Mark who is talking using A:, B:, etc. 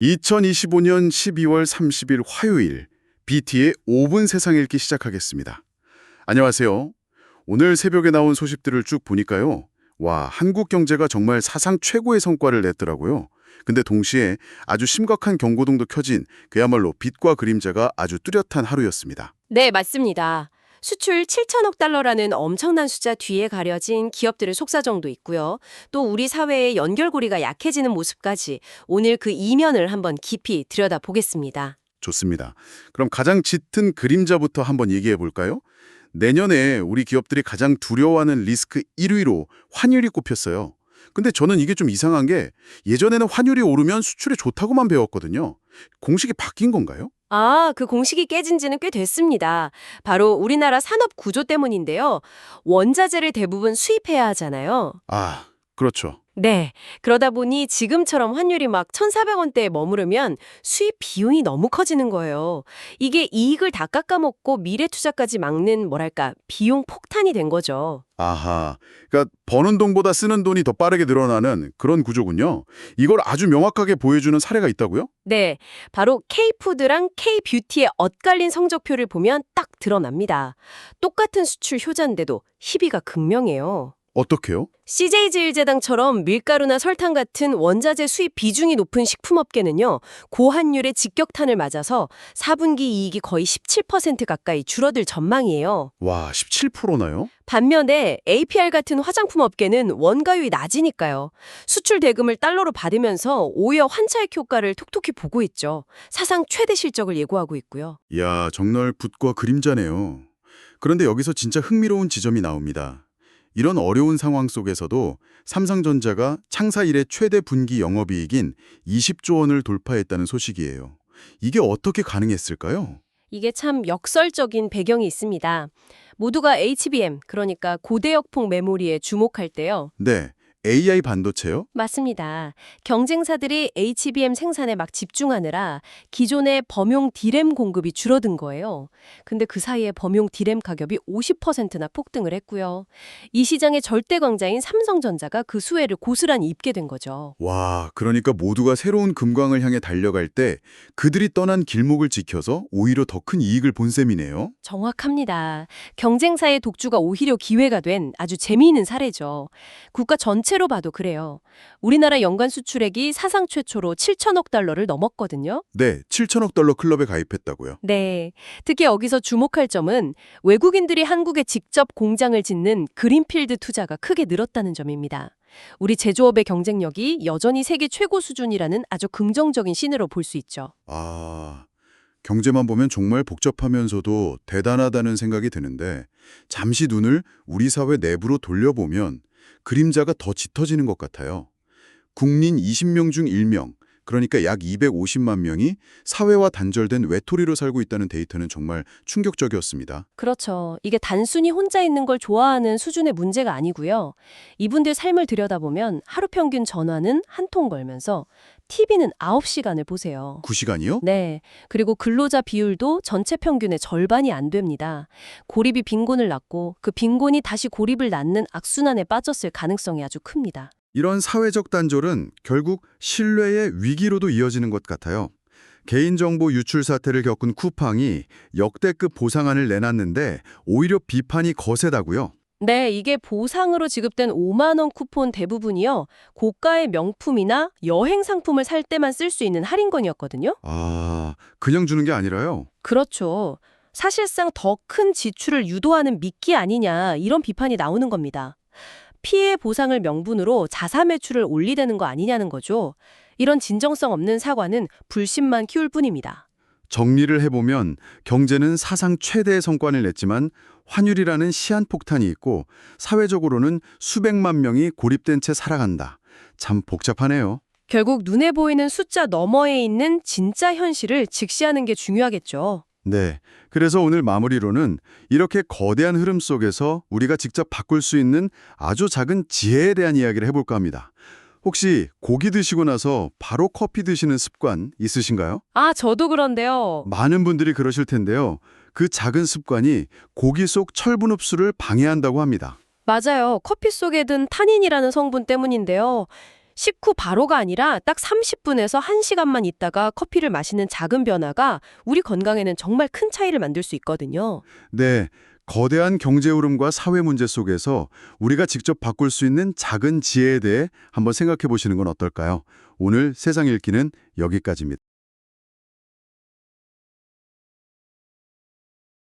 A: 2025년 12월 30일 화요일 BT의 5분 세상 읽기 시작하겠습니다. 안녕하세요. 오늘 새벽에 나온 소식들을 쭉 보니까요. 와, 한국 경제가 정말 사상 최고의 성과를 냈더라고요. 근데 동시에 아주 심각한 경고등도 켜진 그야말로 빛과 그림자가 아주 뚜렷한 하루였습니다.
B: 네, 맞습니다. 수출 7천억 달러라는 엄청난 숫자 뒤에 가려진 기업들의 속사정도 있고요. 또 우리 사회의 연결고리가 약해지는 모습까지 오늘 그 이면을 한번 깊이 들여다보겠습니다.
A: 좋습니다. 그럼 가장 짙은 그림자부터 한번 얘기해 볼까요? 내년에 우리 기업들이 가장 두려워하는 리스크 1위로 환율이 꼽혔어요. 근데 저는 이게 좀 이상한 게 예전에는 환율이 오르면 수출에 좋다고만 배웠거든요. 공식이 바뀐 건가요?
B: 그 공식이 깨진 지는 꽤 됐습니다. 바로 우리나라 산업 구조 때문인데요. 원자재를 대부분 수입해야 하잖아요.
A: 아, 그렇죠.
B: 네. 그러다 보니 지금처럼 환율이 막 1,400원대에 머무르면 수입 비용이 너무 커지는 거예요. 이게 이익을 다 깎아먹고 미래 투자까지 막는 뭐랄까 비용 폭탄이 된 거죠.
A: 아하, 그러니까 버는 돈보다 쓰는 돈이 더 빠르게 늘어나는 그런 구조군요. 이걸 아주 명확하게 보여주는 사례가 있다고요?
B: 네. 바로 K푸드랑 K뷰티의 엇갈린 성적표를 보면 딱 드러납니다. 똑같은 수출 효자인데도 희비가 극명해요.
A: 어떻게요?
B: CJ제일제당처럼 밀가루나 설탕 같은 원자재 수입 비중이 높은 식품업계는요, 고환율의 직격탄을 맞아서 4분기 이익이 거의 17% 가까이 줄어들 전망이에요.
A: 와, 17%나요?
B: 반면에 APR 같은 화장품 업계는 원가율이 낮으니까요. 수출 대금을 달러로 받으면서 오히려 환차익 효과를 톡톡히 보고 있죠. 사상 최대 실적을 예고하고 있고요.
A: 이야, 정말 붓과 그림자네요. 그런데 여기서 진짜 흥미로운 지점이 나옵니다. 이런 어려운 상황 속에서도 삼성전자가 창사 이래 최대 분기 영업이익인 20조 원을 돌파했다는 소식이에요. 이게 어떻게 가능했을까요?
B: 이게 참 역설적인 배경이 있습니다. 모두가 HBM, 그러니까 고대역폭 메모리에 주목할 때요.
A: 네, AI 반도체요?
B: 맞습니다. 경쟁사들이 HBM 생산에 막 집중하느라 기존의 범용 D램 공급이 줄어든 거예요. 근데 그 사이에 범용 D램 가격이 50%나 폭등을 했고요. 이 시장의 절대 강자인 삼성전자가 그 수혜를 고스란히 입게 된 거죠.
A: 와, 그러니까 모두가 새로운 금광을 향해 달려갈 때 그들이 떠난 길목을 지켜서 오히려 더 큰 이익을 본 셈이네요.
B: 정확합니다. 경쟁사의 독주가 오히려 기회가 된 아주 재미있는 사례죠. 국가 전체로 봐도 그래요. 우리나라 연간 수출액이 사상 최초로 7천억 달러를 넘었거든요.
A: 네, 7천억 달러 클럽에 가입했다고요.
B: 네. 특히 여기서 주목할 점은 외국인들이 한국에 직접 공장을 짓는 그린필드 투자가 크게 늘었다는 점입니다. 우리 제조업의 경쟁력이 여전히 세계 최고 수준이라는 아주 긍정적인 신호로 볼 수 있죠.
A: 아, 경제만 보면 정말 복잡하면서도 대단하다는 생각이 드는데 잠시 눈을 우리 사회 내부로 돌려보면 그림자가 더 짙어지는 것 같아요. 국민 20명 중 1명, 그러니까 약 250만 명이 사회와 단절된 외톨이로 살고 있다는 데이터는 정말 충격적이었습니다.
B: 그렇죠. 이게 단순히 혼자 있는 걸 좋아하는 수준의 문제가 아니고요. 이분들 삶을 들여다보면 하루 평균 전화는 한 통 걸면서 TV는 9시간을 보세요.
A: 9시간이요?
B: 네. 그리고 근로자 비율도 전체 평균의 절반이 안 됩니다. 고립이 빈곤을 낳고 그 빈곤이 다시 고립을 낳는 악순환에 빠졌을 가능성이 아주 큽니다.
A: 이런 사회적 단절은 결국 신뢰의 위기로도 이어지는 것 같아요. 개인정보 유출 사태를 겪은 쿠팡이 역대급 보상안을 내놨는데 오히려 비판이 거세다고요.
B: 네, 이게 보상으로 지급된 5만 원 쿠폰 대부분이요. 고가의 명품이나 여행 상품을 살 때만 쓸 수 있는 할인권이었거든요.
A: 아, 그냥 주는 게 아니라요?
B: 그렇죠. 사실상 더 큰 지출을 유도하는 미끼 아니냐 이런 비판이 나오는 겁니다. 피해 보상을 명분으로 자사 매출을 올리려는 거 아니냐는 거죠. 이런 진정성 없는 사과는 불신만 키울 뿐입니다.
A: 정리를 해보면 경제는 사상 최대의 성과를 냈지만 환율이라는 시한폭탄이 있고 사회적으로는 수백만 명이 고립된 채 살아간다. 참 복잡하네요.
B: 결국 눈에 보이는 숫자 너머에 있는 진짜 현실을 직시하는 게 중요하겠죠.
A: 네, 그래서 오늘 마무리로는 이렇게 거대한 흐름 속에서 우리가 직접 바꿀 수 있는 아주 작은 지혜에 대한 이야기를 해볼까 합니다. 혹시 고기 드시고 나서 바로 커피 드시는 습관 있으신가요?
B: 저도 그런데요.
A: 많은 분들이 그러실 텐데요. 그 작은 습관이 고기 속 철분 흡수를 방해한다고 합니다.
B: 맞아요. 커피 속에 든 타닌이라는 성분 때문인데요. 식후 바로가 아니라 딱 30분에서 1시간만 있다가 커피를 마시는 작은 변화가 우리 건강에는 정말 큰 차이를 만들 수 있거든요.
A: 네, 거대한 경제 흐름과 사회 문제 속에서 우리가 직접 바꿀 수 있는 작은 지혜에 대해 한번 생각해 보시는 건 어떨까요? 오늘 세상 읽기는 여기까지입니다.